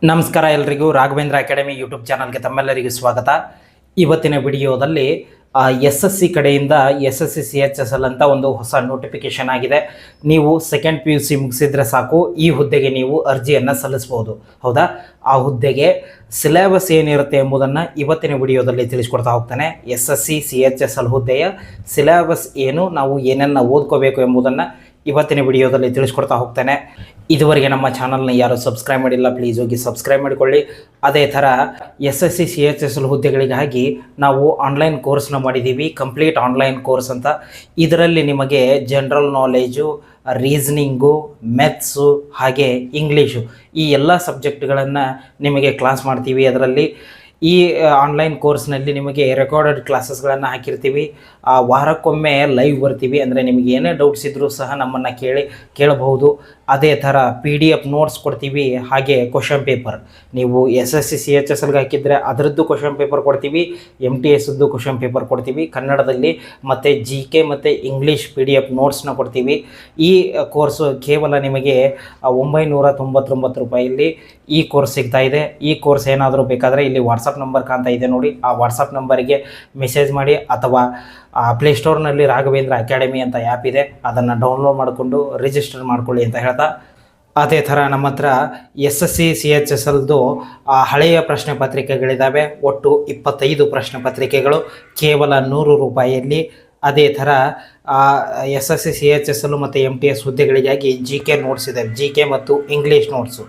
ನಮಸ್ಕಾರ ಎಲ್ರಿಗೂ Raghavendra academy YouTube ಚಾನಲ್ಗೆ ತಮ್ಮೆಲ್ಲರಿಗೂ ಸ್ವಾಗತ. ಇವತ್ತಿನ ವಿಡಿಯೋದಲ್ಲಿ SSC ಕಡೆಯಿಂದ SSC CHSL ಅಂತ ಒಂದು ಹೊಸ ನೋಟಿಫಿಕೇಶನ್ ಆಗಿದೆ. ನೀವು ಸೆಕೆಂಡ್ PUC ಮುಗಿಸಿದ್ರೆ ಸಾಕು, ಈ ಹುದ್ದೆಗೆ ನೀವು ಅರ್ಜಿಯನ್ನು ಸಲ್ಲಿಸಬಹುದು. ಹೌದಾ? ಆ ಹುದ್ದೆಗೆ ಸಿಲೆಬಸ್ ಏನಿರುತ್ತೆ ಎಂಬುದನ್ನು ಇವತ್ತಿನ ವಿಡಿಯೋದಲ್ಲಿ ತಿಳಿಸ್ಕೊಡ್ತಾ ಹೋಗ್ತಾನೆ. SSC CHSL ಹುದ್ದೆಯ ಸಿಲೆಬಸ್ ಏನು, ನಾವು ಏನನ್ನು ಓದ್ಕೋಬೇಕು ಎಂಬುದನ್ನು ಇವತ್ತಿನ ವಿಡಿಯೋದಲ್ಲಿ ತಿಳಿಸ್ಕೊಡ್ತಾ ಹೋಗ್ತಾನೆ. ಇದುವರೆಗೆ ನಮ್ಮ ಚಾನಲ್ನ ಯಾರು ಸಬ್ಸ್ಕ್ರೈಬ್ ಮಾಡಿಲ್ಲ, ಪ್ಲೀಸ್ ಹೋಗಿ ಸಬ್ಸ್ಕ್ರೈಬ್ ಮಾಡಿಕೊಳ್ಳಿ. ಅದೇ ಥರ SSC CHSL ಹುದ್ದೆಗಳಿಗಾಗಿ ನಾವು ಆನ್ಲೈನ್ ಕೋರ್ಸ್ನ ಮಾಡಿದ್ದೀವಿ, ಕಂಪ್ಲೀಟ್ ಆನ್ಲೈನ್ ಕೋರ್ಸ್ ಅಂತ. ಇದರಲ್ಲಿ ನಿಮಗೆ ಜನರಲ್ ನಾಲೆಜು, ರೀಸನಿಂಗು, ಮ್ಯಾಥ್ಸು ಹಾಗೆ ಇಂಗ್ಲೀಷು ಈ ಎಲ್ಲ ಸಬ್ಜೆಕ್ಟ್ಗಳನ್ನು ನಿಮಗೆ ಕ್ಲಾಸ್ ಮಾಡ್ತೀವಿ. ಅದರಲ್ಲಿ ಈ ಆನ್ಲೈನ್ ಕೋರ್ಸ್ನಲ್ಲಿ ನಿಮಗೆ ರೆಕಾರ್ಡೆಡ್ ಕ್ಲಾಸಸ್ಗಳನ್ನು ಹಾಕಿರ್ತೀವಿ. ವಾರಕ್ಕೊಮ್ಮೆ ಲೈವ್ ಬರ್ತೀವಿ, ಅಂದರೆ ನಿಮಗೆ ಏನೇ ಡೌಟ್ಸ್ ಇದ್ದರೂ ಸಹ ನಮ್ಮನ್ನು ಕೇಳಬಹುದು. ಅದೇ ಥರ PDF ನೋಟ್ಸ್ ಕೊಡ್ತೀವಿ, ಹಾಗೆ ಕ್ವಶನ್ ಪೇಪರ್. ನೀವು SSC CHSLಗೆ ಹಾಕಿದರೆ ಅದರದ್ದು ಕ್ವಶನ್ ಪೇಪರ್ ಕೊಡ್ತೀವಿ, MTSದ್ದು ಕ್ವಶನ್ ಪೇಪರ್ ಕೊಡ್ತೀವಿ ಕನ್ನಡದಲ್ಲಿ, ಮತ್ತು GK ಮತ್ತು ಇಂಗ್ಲೀಷ್ PDF ನೋಟ್ಸ್ನ ಕೊಡ್ತೀವಿ. ಈ ಕೋರ್ಸು ಕೇವಲ ನಿಮಗೆ 999 ರೂಪಾಯಲ್ಲಿ ಈ ಕೋರ್ಸ್ ಸಿಗ್ತಾ ಇದೆ. ಈ ಕೋರ್ಸ್ ಏನಾದರೂ ಬೇಕಾದರೆ ಇಲ್ಲಿ ವಾಟ್ಸಪ್ ನಂಬರ್ ಕಾಣ್ತಾ ಇದೆ ನೋಡಿ, ಆ ವಾಟ್ಸಪ್ ನಂಬರಿಗೆ ಮೆಸೇಜ್ ಮಾಡಿ, ಅಥವಾ ಪ್ಲೇಸ್ಟೋರ್ನಲ್ಲಿ ರಾಘವೇಂದ್ರ ಅಕಾಡೆಮಿ ಅಂತ ಆ್ಯಪ್ ಇದೆ, ಅದನ್ನು ಡೌನ್ಲೋಡ್ ಮಾಡಿಕೊಂಡು ರಿಜಿಸ್ಟರ್ ಮಾಡ್ಕೊಳ್ಳಿ ಅಂತ ಹೇಳ್ತಾ, ಅದೇ ಥರ ನಮ್ಮ ಹತ್ರ SSC CHSLದು ಹಳೆಯ ಪ್ರಶ್ನೆ ಪತ್ರಿಕೆಗಳಿದ್ದಾವೆ. ಒಟ್ಟು 25 ಪ್ರಶ್ನೆ ಪತ್ರಿಕೆಗಳು ಕೇವಲ 100 ರೂಪಾಯಿಯಲ್ಲಿ. ಅದೇ ಥರ SSC CHSL ಮತ್ತು MTS ಹುದ್ದೆಗಳಿಗಾಗಿ GK ನೋಟ್ಸ್ ಇದೆ, GK ಮತ್ತು ಇಂಗ್ಲೀಷ್ ನೋಟ್ಸು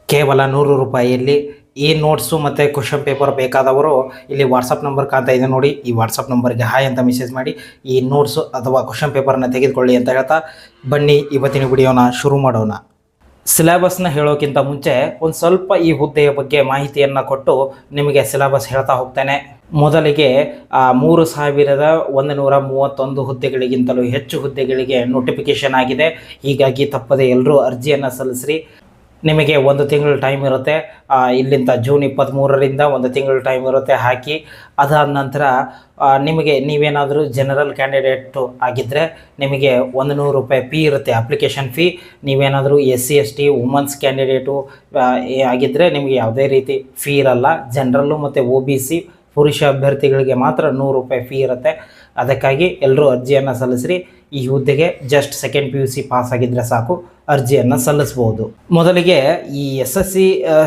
ಕೇವಲ 100 ರೂಪಾಯಿಯಲ್ಲಿ. ಈ ನೋಟ್ಸು ಮತ್ತು ಕ್ವಶನ್ ಪೇಪರ್ ಬೇಕಾದವರು ಇಲ್ಲಿ ವಾಟ್ಸಪ್ ನಂಬರ್ ಕಾಣ್ತಾ ಇದೆ ನೋಡಿ, ಈ ವಾಟ್ಸಪ್ ನಂಬರ್ಗೆ ಹಾಯ್ ಅಂತ ಮೆಸೇಜ್ ಮಾಡಿ ಈ ನೋಟ್ಸು ಅಥವಾ ಕ್ವಶನ್ ಪೇಪರ್ನ ತೆಗೆದುಕೊಳ್ಳಿ ಅಂತ ಹೇಳ್ತಾ, ಬನ್ನಿ ಇವತ್ತಿನ ವಿಡಿಯೋನ ಶುರು ಮಾಡೋಣ. ಸಿಲೆಬಸ್ನ ಹೇಳೋಕ್ಕಿಂತ ಮುಂಚೆ ಒಂದು ಸ್ವಲ್ಪ ಈ ಹುದ್ದೆಯ ಬಗ್ಗೆ ಮಾಹಿತಿಯನ್ನು ಕೊಟ್ಟು ನಿಮಗೆ ಸಿಲೆಬಸ್ ಹೇಳ್ತಾ ಹೋಗ್ತೇನೆ. ಮೊದಲಿಗೆ 3131 ಹುದ್ದೆಗಳಿಗಿಂತಲೂ ಹೆಚ್ಚು ಹುದ್ದೆಗಳಿಗೆ ನೋಟಿಫಿಕೇಷನ್ ಆಗಿದೆ. ಹೀಗಾಗಿ ತಪ್ಪದೆ ಎಲ್ಲರೂ ಅರ್ಜಿಯನ್ನು ಸಲ್ಲಿಸ್ರಿ. ನಿಮಗೆ 1 ತಿಂಗಳು ಟೈಮ್ ಇರುತ್ತೆ. ಇಲ್ಲಿಂದ ಜೂನ್ 23ರಿಂದ 1 ತಿಂಗಳು ಟೈಮ್ ಇರುತ್ತೆ ಹಾಕಿ. ಅದಾದ ನಂತರ ನಿಮಗೆ ನೀವೇನಾದರೂ ಜನರಲ್ ಕ್ಯಾಂಡಿಡೇಟು ಆಗಿದ್ದರೆ ನಿಮಗೆ 100 ರೂಪಾಯಿ ಫೀ ಇರುತ್ತೆ, ಅಪ್ಲಿಕೇಶನ್ ಫೀ. ನೀವೇನಾದರೂ SC ST ವುಮನ್ಸ್ ಕ್ಯಾಂಡಿಡೇಟು ಆಗಿದ್ದರೆ ನಿಮಗೆ ಯಾವುದೇ ರೀತಿ ಫೀ ಇರಲ್ಲ. ಜನರಲ್ಲು ಮತ್ತು OBC ಪುರುಷ ಅಭ್ಯರ್ಥಿಗಳಿಗೆ ಮಾತ್ರ 100 ರೂಪಾಯಿ ಫೀ ಇರುತ್ತೆ. ಅದಕ್ಕಾಗಿ ಎಲ್ಲರೂ ಅರ್ಜಿಯನ್ನು ಸಲ್ಲಿಸ್ರಿ. ಈ ಹುದ್ದೆಗೆ ಜಸ್ಟ್ ಸೆಕೆಂಡ್ PUC ಪಾಸ್ ಆಗಿದ್ದರೆ ಸಾಕು, ಅರ್ಜಿಯನ್ನು ಸಲ್ಲಿಸ್ಬೋದು. ಮೊದಲಿಗೆ ಈ SSC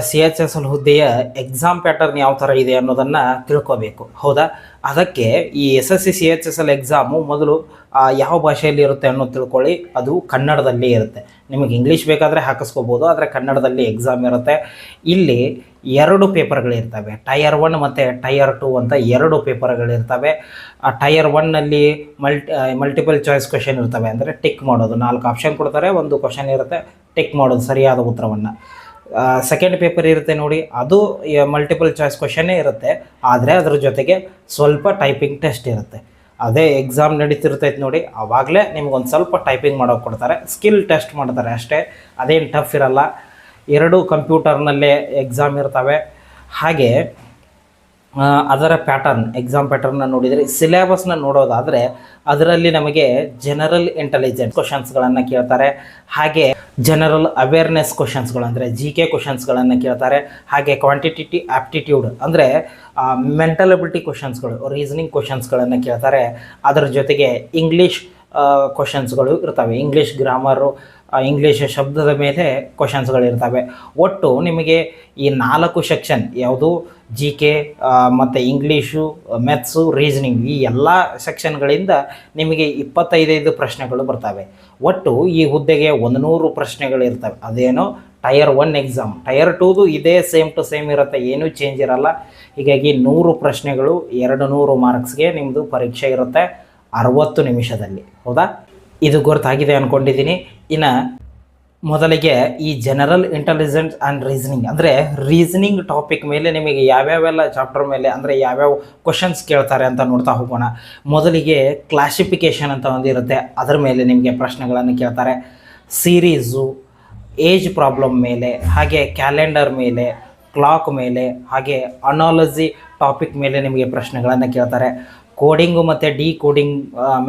CHSL ಹುದ್ದೆಯ ಎಕ್ಸಾಮ್ ಪ್ಯಾಟರ್ನ್ ಯಾವ ಥರ ಇದೆ ಅನ್ನೋದನ್ನು ತಿಳ್ಕೋಬೇಕು. ಹೌದಾ? ಅದಕ್ಕೆ ಈ SSC CHSL ಎಕ್ಸಾಮು ಮೊದಲು ಯಾವ ಭಾಷೆಯಲ್ಲಿ ಇರುತ್ತೆ ಅನ್ನೋದು ತಿಳ್ಕೊಳ್ಳಿ. ಅದು ಕನ್ನಡದಲ್ಲಿ ಇರುತ್ತೆ. ನಿಮಗೆ ಇಂಗ್ಲೀಷ್ ಬೇಕಾದರೆ ಹಾಕಿಸ್ಕೋಬೋದು, ಆದರೆ ಕನ್ನಡದಲ್ಲಿ ಎಕ್ಸಾಮ್ ಇರುತ್ತೆ. ಇಲ್ಲಿ 2 ಪೇಪರ್ಗಳಿರ್ತವೆ, ಟೈರ್ 1 ಮತ್ತು ಟೈರ್ 2 ಅಂತ 2 ಪೇಪರ್ಗಳಿರ್ತವೆ. ಟೈರ್ 1ನಲ್ಲಿ ಮಲ್ಟಿಪಲ್ ಚಾಯ್ಸ್ ಕ್ವೆಶನ್ ಇರ್ತವೆ, ಅಂದರೆ ಟಿಕ್ ಮಾಡೋದು. 4 ಆಪ್ಷನ್ ಕೊಡ್ತಾರೆ, ಒಂದು ಕ್ವಶನ್ ಇರುತ್ತೆ, ಟಿಕ್ ಮಾಡೋದು ಸರಿಯಾದ ಉತ್ತರವನ್ನು. ಸೆಕೆಂಡ್ ಪೇಪರ್ ಇರುತ್ತೆ ನೋಡಿ, ಅದು ಮಲ್ಟಿಪಲ್ ಚಾಯ್ಸ್ ಕ್ವೆಶನ್ನೇ ಇರುತ್ತೆ, ಆದರೆ ಅದ್ರ ಜೊತೆಗೆ ಸ್ವಲ್ಪ ಟೈಪಿಂಗ್ ಟೆಸ್ಟ್ ಇರುತ್ತೆ. ಅದೇ ಎಕ್ಸಾಮ್ ನಡೀತಿರ್ತೈತೆ ನೋಡಿ, ಆವಾಗಲೇ ನಿಮ್ಗೊಂದು ಸ್ವಲ್ಪ ಟೈಪಿಂಗ್ ಮಾಡೋಕೆ ಕೊಡ್ತಾರೆ, ಸ್ಕಿಲ್ ಟೆಸ್ಟ್ ಮಾಡ್ತಾರೆ ಅಷ್ಟೇ, ಅದೇನು ಟಫ್ ಇರಲ್ಲ. 2 ಕಂಪ್ಯೂಟರ್ನಲ್ಲೇ ಎಕ್ಸಾಮ್ ಇರ್ತವೆ. ಹಾಗೆ ಅದರ ಪ್ಯಾಟರ್ನ್, ಎಕ್ಸಾಮ್ ಪ್ಯಾಟರ್ನ ನೋಡಿದರೆ, ಸಿಲೆಬಸ್ನ ನೋಡೋದಾದರೆ ಅದರಲ್ಲಿ ನಮಗೆ ಜನರಲ್ ಇಂಟೆಲಿಜೆನ್ಸ್ ಕ್ವಶನ್ಸ್ಗಳನ್ನು ಕೇಳ್ತಾರೆ, ಹಾಗೆ ಜನರಲ್ ಅವೇರ್ನೆಸ್ ಕ್ವಶನ್ಸ್ಗಳು ಅಂದರೆ GK ಕ್ವಶನ್ಸ್ಗಳನ್ನು ಕೇಳ್ತಾರೆ, ಹಾಗೆ ಕ್ವಾಂಟಿಟೇಟಿವ್ ಆಪ್ಟಿಟ್ಯೂಡ್ ಅಂದರೆ ಮೆಂಟಲ್ ಎಬಿಲಿಟಿ ಕ್ವಶನ್ಸ್ಗಳು, ರೀಸನಿಂಗ್ ಕ್ವಶನ್ಸ್ಗಳನ್ನು ಕೇಳ್ತಾರೆ. ಅದರ ಜೊತೆಗೆ ಇಂಗ್ಲೀಷ್ ಕ್ವಶನ್ಸ್ಗಳು ಇರ್ತವೆ, ಇಂಗ್ಲೀಷ್ ಗ್ರಾಮರು, ಇಂಗ್ಲೀಷ್ ಶಬ್ದದ ಮೇಲೆ ಕ್ವಶನ್ಸ್ಗಳಿರ್ತವೆ. ಒಟ್ಟು ನಿಮಗೆ ಈ 4 ಸೆಕ್ಷನ್, ಯಾವುದು GK ಮತ್ತು ಇಂಗ್ಲೀಷು, ಮ್ಯಾಥ್ಸು, ರೀಸನಿಂಗ್, ಈ ಎಲ್ಲ ಸೆಕ್ಷನ್ಗಳಿಂದ ನಿಮಗೆ 25 ಪ್ರಶ್ನೆಗಳು ಬರ್ತವೆ. ಒಟ್ಟು ಈ ಹುದ್ದೆಗೆ 100 ಪ್ರಶ್ನೆಗಳಿರ್ತವೆ. ಅದೇನೋ ಟೈರ್ 1 ಎಕ್ಸಾಮ್, ಟೈರ್ 2ದು ಇದೇ ಸೇಮ್ ಟು ಸೇಮ್ ಇರುತ್ತೆ, ಏನೂ ಚೇಂಜ್ ಇರಲ್ಲ. ಹೀಗಾಗಿ 100 ಪ್ರಶ್ನೆಗಳು, 200 ಮಾರ್ಕ್ಸ್ಗೆ ನಿಮ್ಮದು ಪರೀಕ್ಷೆ ಇರುತ್ತೆ 60 ನಿಮಿಷದಲ್ಲಿ. ಹೌದಾ? ಇದು ಗೊತ್ತಾಗಿದೆ ಅಂದ್ಕೊಂಡಿದ್ದೀನಿ. ಇನ್ನು ಮೊದಲಿಗೆ ಈ ಜನರಲ್ ಇಂಟೆಲಿಜೆನ್ಸ್ ಆ್ಯಂಡ್ ರೀಸನಿಂಗ್ ಅಂದರೆ ರೀಸನಿಂಗ್ ಟಾಪಿಕ್ ಮೇಲೆ ನಿಮಗೆ ಯಾವ್ಯಾವೆಲ್ಲ ಚಾಪ್ಟರ್ ಮೇಲೆ, ಅಂದರೆ ಯಾವ್ಯಾವ ಕ್ವಶನ್ಸ್ ಕೇಳ್ತಾರೆ ಅಂತ ನೋಡ್ತಾ ಹೋಗೋಣ. ಮೊದಲಿಗೆ ಕ್ಲಾಸಿಫಿಕೇಷನ್ ಅಂತ ಒಂದಿರುತ್ತೆ, ಅದರ ಮೇಲೆ ನಿಮಗೆ ಪ್ರಶ್ನೆಗಳನ್ನು ಕೇಳ್ತಾರೆ. ಸೀರೀಸು, ಏಜ್ ಪ್ರಾಬ್ಲಮ್ ಮೇಲೆ, ಹಾಗೆ ಕ್ಯಾಲೆಂಡರ್ ಮೇಲೆ, ಕ್ಲಾಕ್ ಮೇಲೆ, ಹಾಗೆ ಅನಾಲಜಿ ಟಾಪಿಕ್ ಮೇಲೆ ನಿಮಗೆ ಪ್ರಶ್ನೆಗಳನ್ನು ಕೇಳ್ತಾರೆ. ಕೋಡಿಂಗು ಮತ್ತು ಡಿಕೋಡಿಂಗ್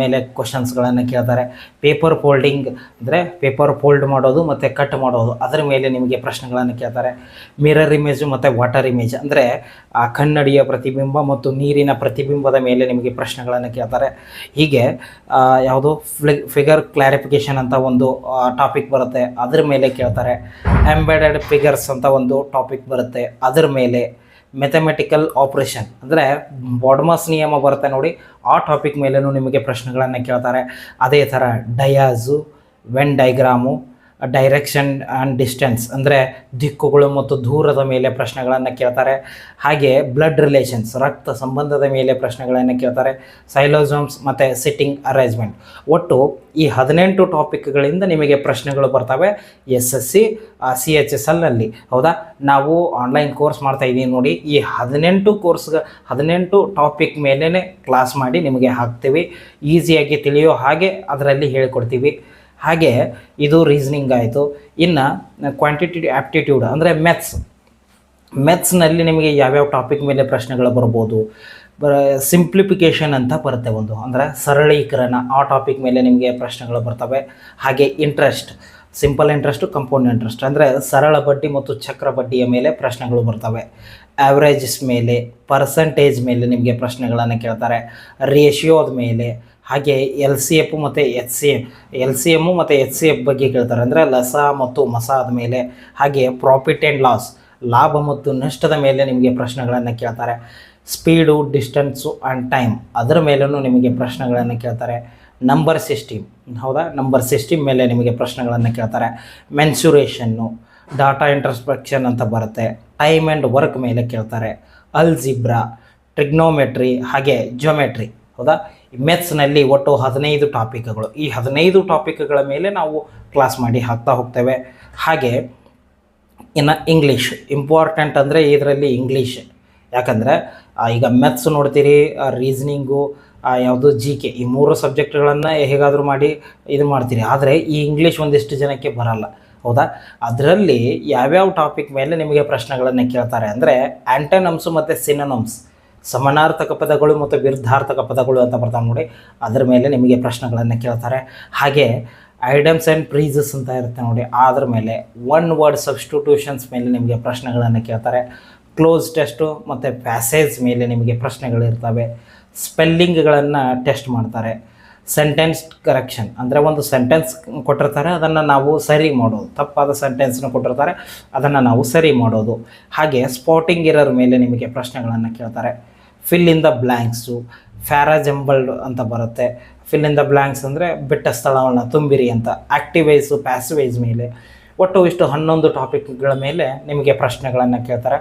ಮೇಲೆ ಕ್ವಶನ್ಸ್ಗಳನ್ನು ಕೇಳ್ತಾರೆ. ಪೇಪರ್ ಫೋಲ್ಡಿಂಗ್ ಅಂದರೆ ಪೇಪರ್ ಫೋಲ್ಡ್ ಮಾಡೋದು ಮತ್ತು ಕಟ್ ಮಾಡೋದು ಅದರ ಮೇಲೆ ನಿಮಗೆ ಪ್ರಶ್ನೆಗಳನ್ನು ಕೇಳ್ತಾರೆ. ಮಿರರ್ ಇಮೇಜು ಮತ್ತು ವಾಟರ್ ಇಮೇಜ್ ಅಂದರೆ ಆ ಕನ್ನಡಿಯ ಪ್ರತಿಬಿಂಬ ಮತ್ತು ನೀರಿನ ಪ್ರತಿಬಿಂಬದ ಮೇಲೆ ನಿಮಗೆ ಪ್ರಶ್ನೆಗಳನ್ನು ಕೇಳ್ತಾರೆ. ಹೀಗೆ ಯಾವುದು ಫಿಗರ್ ಕ್ಲಾರಿಫಿಕೇಷನ್ ಅಂತ ಒಂದು ಟಾಪಿಕ್ ಬರುತ್ತೆ, ಅದ್ರ ಮೇಲೆ ಕೇಳ್ತಾರೆ. ಎಂಬೆಡೆಡ್ ಫಿಗರ್ಸ್ ಅಂತ ಒಂದು ಟಾಪಿಕ್ ಬರುತ್ತೆ, ಅದರ ಮೇಲೆ. ಮೆಥಮೆಟಿಕಲ್ ಆಪ್ರೇಷನ್ ಅಂದರೆ ಬಾಡ್ಮಾಸ್ ನಿಯಮ ಬರುತ್ತೆ ನೋಡಿ, ಆ ಟಾಪಿಕ್ ಮೇಲೂ ನಿಮಗೆ ಪ್ರಶ್ನೆಗಳನ್ನು ಕೇಳ್ತಾರೆ. ಅದೇ ಥರ ಡಯಾಸು, Venn diagram, direction and distance ಅಂದರೆ ದಿಕ್ಕುಗಳು ಮತ್ತು ದೂರದ ಮೇಲೆ ಪ್ರಶ್ನೆಗಳನ್ನು ಕೇಳ್ತಾರೆ. ಹಾಗೆ ಬ್ಲಡ್ ರಿಲೇಷನ್ಸ್ ರಕ್ತ ಸಂಬಂಧದ ಮೇಲೆ ಪ್ರಶ್ನೆಗಳನ್ನು ಕೇಳ್ತಾರೆ. ಸೈಲೋಸೋಮ್ಸ್ ಮತ್ತು ಸಿಟ್ಟಿಂಗ್ ಅರೇಂಜ್ಮೆಂಟ್. ಒಟ್ಟು ಈ 18 ಟಾಪಿಕ್ಗಳಿಂದ ನಿಮಗೆ ಪ್ರಶ್ನೆಗಳು ಬರ್ತವೆ SSC CHSLನಲ್ಲಿ. ಹೌದಾ, ನಾವು ಆನ್ಲೈನ್ ಕೋರ್ಸ್ ಮಾಡ್ತಾಯಿದ್ದೀವಿ ನೋಡಿ, ಈ 18 ಟಾಪಿಕ್ ಮೇಲೇ ಕ್ಲಾಸ್ ಮಾಡಿ ನಿಮಗೆ ಹಾಕ್ತೀವಿ. ಈಸಿಯಾಗಿ ತಿಳಿಯೋ ಹಾಗೆ ಅದರಲ್ಲಿ ಹೇಳಿಕೊಡ್ತೀವಿ. ಹಾಗೆ ಇದು ರೀಸನಿಂಗ್ ಆಯಿತು. ಇನ್ನು ಕ್ವಾಂಟಿಟೇಟಿವ್ ಆ್ಯಪ್ಟಿಟ್ಯೂಡ್ ಅಂದರೆ ಮೆಥ್ಸ್ನಲ್ಲಿ ನಿಮಗೆ ಯಾವ್ಯಾವ ಟಾಪಿಕ್ ಮೇಲೆ ಪ್ರಶ್ನೆಗಳು ಬರ್ಬೋದು. ಸಿಂಪ್ಲಿಫಿಕೇಷನ್ ಅಂತ ಬರುತ್ತೆ ಒಂದು, ಅಂದರೆ ಸರಳೀಕರಣ, ಆ ಟಾಪಿಕ್ ಮೇಲೆ ನಿಮಗೆ ಪ್ರಶ್ನೆಗಳು ಬರ್ತವೆ. ಹಾಗೆ interest, simple interest, compound interest ಅಂದರೆ ಸರಳ ಬಡ್ಡಿ ಮತ್ತು ಚಕ್ರ ಬಡ್ಡಿಯ ಮೇಲೆ ಪ್ರಶ್ನೆಗಳು ಬರ್ತವೆ. ಆ್ಯಾವ್ರೇಜಸ್ ಮೇಲೆ, ಪರ್ಸಂಟೇಜ್ ಮೇಲೆ ನಿಮಗೆ ಪ್ರಶ್ನೆಗಳನ್ನು ಕೇಳ್ತಾರೆ. ರೇಷಿಯೋದ ಮೇಲೆ, ಹಾಗೆ LCF ಮತ್ತು LCM ಮತ್ತು HCF ಬಗ್ಗೆ ಕೇಳ್ತಾರೆ, ಅಂದರೆ ಲಸ ಮತ್ತು ಮಸಾದ ಮೇಲೆ. ಹಾಗೆ ಪ್ರಾಫಿಟ್ ಆ್ಯಂಡ್ ಲಾಸ್, ಲಾಭ ಮತ್ತು ನಷ್ಟದ ಮೇಲೆ ನಿಮಗೆ ಪ್ರಶ್ನೆಗಳನ್ನು ಕೇಳ್ತಾರೆ. ಸ್ಪೀಡು, ಡಿಸ್ಟೆನ್ಸು ಆ್ಯಂಡ್ ಟೈಮ್ ಅದರ ಮೇಲೂ ನಿಮಗೆ ಪ್ರಶ್ನೆಗಳನ್ನು ಕೇಳ್ತಾರೆ. ನಂಬರ್ ಸಿಸ್ಟಮ್, ಹೌದಾ, ನಂಬರ್ ಸಿಸ್ಟಮ್ ಮೇಲೆ ನಿಮಗೆ ಪ್ರಶ್ನೆಗಳನ್ನು ಕೇಳ್ತಾರೆ. ಮೆನ್ಸುರೇಷನ್ನು, ಡಾಟಾ ಇಂಟರ್ಸ್ಪೆಕ್ಷನ್ ಅಂತ ಬರುತ್ತೆ. ಟೈಮ್ ಆ್ಯಂಡ್ ವರ್ಕ್ ಮೇಲೆ ಕೇಳ್ತಾರೆ. ಅಲ್ಜಿಬ್ರಾ, ಟ್ರಿಗ್ನೋಮೆಟ್ರಿ, ಹಾಗೆ ಜಿಯೋಮೆಟ್ರಿ. ಹೌದಾ, ಮೆಥ್ಸ್ನಲ್ಲಿ ಒಟ್ಟು 15 ಟಾಪಿಕ್ಗಳು. ಈ 15 ಟಾಪಿಕ್ಗಳ ಮೇಲೆ ನಾವು ಕ್ಲಾಸ್ ಮಾಡಿ ಹಾಕ್ತಾ ಹೋಗ್ತೇವೆ. ಹಾಗೆ ಇನ್ನು ಇಂಗ್ಲೀಷ್ ಇಂಪಾರ್ಟೆಂಟ್ ಅಂದರೆ ಇದರಲ್ಲಿ ಇಂಗ್ಲೀಷ್. ಯಾಕಂದರೆ ಈಗ ಮೆಥ್ಸ್ ನೋಡ್ತೀರಿ, ರೀಸನಿಂಗು, ಯಾವುದು GK, ಈ 3 ಸಬ್ಜೆಕ್ಟ್ಗಳನ್ನು ಹೇಗಾದರೂ ಮಾಡಿ ಇದು ಮಾಡ್ತೀರಿ. ಆದರೆ ಈ ಇಂಗ್ಲೀಷ್ ಒಂದಿಷ್ಟು ಜನಕ್ಕೆ ಬರಲ್ಲ. ಹೌದಾ, ಅದರಲ್ಲಿ ಯಾವ್ಯಾವ ಟಾಪಿಕ್ ಮೇಲೆ ನಿಮಗೆ ಪ್ರಶ್ನೆಗಳನ್ನು ಕೇಳ್ತಾರೆ ಅಂದರೆ ಆ್ಯಂಟನಮ್ಸು ಮತ್ತು ಸಿನೋನಿಮ್ಸ್, ಸಮಾನಾರ್ಥಕ ಪದಗಳು ಮತ್ತು ವಿರುದ್ಧಾರ್ಥಕ ಪದಗಳು ಅಂತ ಬರ್ತಾವೆ ನೋಡಿ, ಅದರ ಮೇಲೆ ನಿಮಗೆ ಪ್ರಶ್ನೆಗಳನ್ನು ಕೇಳ್ತಾರೆ. ಹಾಗೆ ಐಡಮ್ಸ್ ಆ್ಯಂಡ್ ಫ್ರೀಸಸ್ ಅಂತ ಇರುತ್ತೆ ನೋಡಿ, ಅದರ ಮೇಲೆ. ಒನ್ ವರ್ಡ್ ಸಬ್ಸ್ಟಿಟ್ಯೂಷನ್ಸ್ ಮೇಲೆ ನಿಮಗೆ ಪ್ರಶ್ನೆಗಳನ್ನು ಕೇಳ್ತಾರೆ. ಕ್ಲೋಸ್ ಟೆಸ್ಟು ಮತ್ತು ಪ್ಯಾಸೇಜ್ ಮೇಲೆ ನಿಮಗೆ ಪ್ರಶ್ನೆಗಳಿರ್ತವೆ. ಸ್ಪೆಲ್ಲಿಂಗ್ಗಳನ್ನು ಟೆಸ್ಟ್ ಮಾಡ್ತಾರೆ. ಸೆಂಟೆನ್ಸ್ ಕರೆಕ್ಷನ್ ಅಂದರೆ ಒಂದು ಸೆಂಟೆನ್ಸ್ ಕೊಟ್ಟಿರ್ತಾರೆ, ಅದನ್ನು ನಾವು ಸರಿ ಮಾಡೋದು. ತಪ್ಪಾದ ಸೆಂಟೆನ್ಸ್ನ ಕೊಟ್ಟಿರ್ತಾರೆ, ಅದನ್ನು ನಾವು ಸರಿ ಮಾಡೋದು. ಹಾಗೆ ಸ್ಪಾಟಿಂಗ್ ಎರರ್ ಮೇಲೆ ನಿಮಗೆ ಪ್ರಶ್ನೆಗಳನ್ನು ಕೇಳ್ತಾರೆ. ಫಿಲ್ ಇನ್ ದ ಬ್ಲ್ಯಾಂಕ್ಸು, ಫ್ಯಾರಾಜಂಬಲ್ಡ್ ಅಂತ ಬರುತ್ತೆ. ಫಿಲ್ ಇನ್ ದ ಬ್ಲ್ಯಾಂಕ್ಸ್ ಅಂದರೆ ಬಿಟ್ಟ ಸ್ಥಳವನ್ನು ತುಂಬಿರಿ ಅಂತ. ಆ್ಯಕ್ಟಿವೈಸು, ಪ್ಯಾಸಿವೈಸ್ ಮೇಲೆ. ಒಟ್ಟು ಇಷ್ಟು 11 ಟಾಪಿಕ್ಗಳ ಮೇಲೆ ನಿಮಗೆ ಪ್ರಶ್ನೆಗಳನ್ನು ಕೇಳ್ತಾರೆ.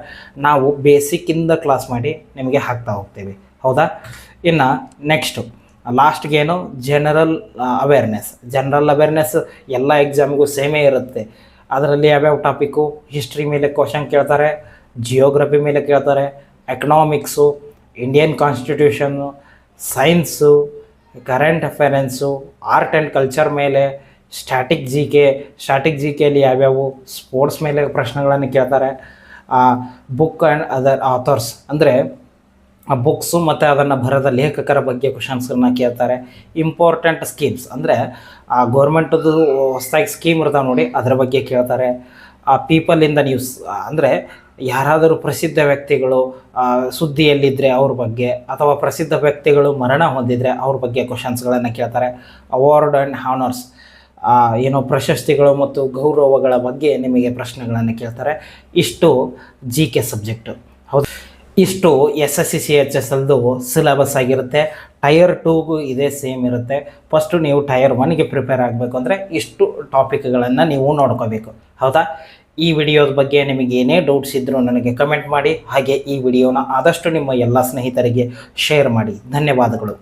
ನಾವು ಬೇಸಿಕ್ಕಿಂದ ಕ್ಲಾಸ್ ಮಾಡಿ ನಿಮಗೆ ಹಾಕ್ತಾ ಹೋಗ್ತೀವಿ. ಹೌದಾ, ಇನ್ನು ನೆಕ್ಸ್ಟು ಲಾಸ್ಟ್ಗೇನು ಜನರಲ್ ಅವೇರ್ನೆಸ್ ಎಲ್ಲ ಎಕ್ಸಾಮಿಗೂ ಸೇಮೇ ಇರುತ್ತೆ. ಅದರಲ್ಲಿ ಯಾವ್ಯಾವ ಟಾಪಿಕ್ಕು, ಹಿಸ್ಟ್ರಿ ಮೇಲೆ ಕ್ವಶನ್ ಕೇಳ್ತಾರೆ, ಜಿಯೋಗ್ರಫಿ ಮೇಲೆ ಕೇಳ್ತಾರೆ, economics, Indian constitution, science, current affairs, art and culture ಮೇಲೆ, ಸ್ಟ್ಯಾಟಿಕ್ ಜಿ ಕೆಯಲ್ಲಿ ಯಾವ್ಯಾವು, ಸ್ಪೋರ್ಟ್ಸ್ ಮೇಲೆ ಪ್ರಶ್ನೆಗಳನ್ನು ಕೇಳ್ತಾರೆ. ಬುಕ್ ಆ್ಯಂಡ್ ಅದರ್ ಆಥರ್ಸ್ ಅಂದರೆ ಆ ಬುಕ್ಸು ಮತ್ತು ಅದನ್ನು ಬರೆದ ಲೇಖಕರ ಬಗ್ಗೆ ಕ್ವಶನ್ಸನ್ನು ಕೇಳ್ತಾರೆ. ಇಂಪಾರ್ಟೆಂಟ್ ಸ್ಕೀಮ್ಸ್ ಅಂದರೆ ಆ ಗೌರ್ಮೆಂಟದು ಹೊಸದಾಗಿ ಸ್ಕೀಮ್ ಇರ್ತಾವೆ ನೋಡಿ, ಅದರ ಬಗ್ಗೆ ಕೇಳ್ತಾರೆ. ಪೀಪಲ್ ಇನ್ ದ ನ್ಯೂಸ್ ಅಂದರೆ ಯಾರಾದರೂ ಪ್ರಸಿದ್ಧ ವ್ಯಕ್ತಿಗಳು ಸುದ್ದಿಯಲ್ಲಿದ್ದರೆ ಅವ್ರ ಬಗ್ಗೆ, ಅಥವಾ ಪ್ರಸಿದ್ಧ ವ್ಯಕ್ತಿಗಳು ಮರಣ ಹೊಂದಿದರೆ ಅವ್ರ ಬಗ್ಗೆ ಕ್ವಶನ್ಸ್ಗಳನ್ನು ಕೇಳ್ತಾರೆ. ಅವಾರ್ಡ್ ಆ್ಯಂಡ್ ಹಾನರ್ಸ್ ಏನೋ ಪ್ರಶಸ್ತಿಗಳು ಮತ್ತು ಗೌರವಗಳ ಬಗ್ಗೆ ನಿಮಗೆ ಪ್ರಶ್ನೆಗಳನ್ನು ಕೇಳ್ತಾರೆ. ಇಷ್ಟು GK ಸಬ್ಜೆಕ್ಟು. ಹೌದು, ಇಷ್ಟು SSC CHSLದು ಸಿಲೆಬಸ್ ಆಗಿರುತ್ತೆ. ಟೈರ್ 2ಗೂ ಇದೇ ಸೇಮ್ ಇರುತ್ತೆ. ಫಸ್ಟು ನೀವು ಟೈರ್ 1ಗೆ ಪ್ರಿಪೇರ್ ಆಗಬೇಕು ಅಂದರೆ ಇಷ್ಟು ಟಾಪಿಕ್ಗಳನ್ನು ನೀವು ನೋಡ್ಕೋಬೇಕು. ಹೌದಾ, ಈ ವಿಡಿಯೋದ ಬಗ್ಗೆ ನಿಮಗೆ ಏನೇ ಡೌಟ್ಸ್ ಇದ್ದರೂ ನನಗೆ ಕಮೆಂಟ್ ಮಾಡಿ. ಹಾಗೆ ಈ ವಿಡಿಯೋನ ಆದಷ್ಟು ನಿಮ್ಮ ಎಲ್ಲ ಸ್ನೇಹಿತರಿಗೆ ಶೇರ್ ಮಾಡಿ. ಧನ್ಯವಾದಗಳು.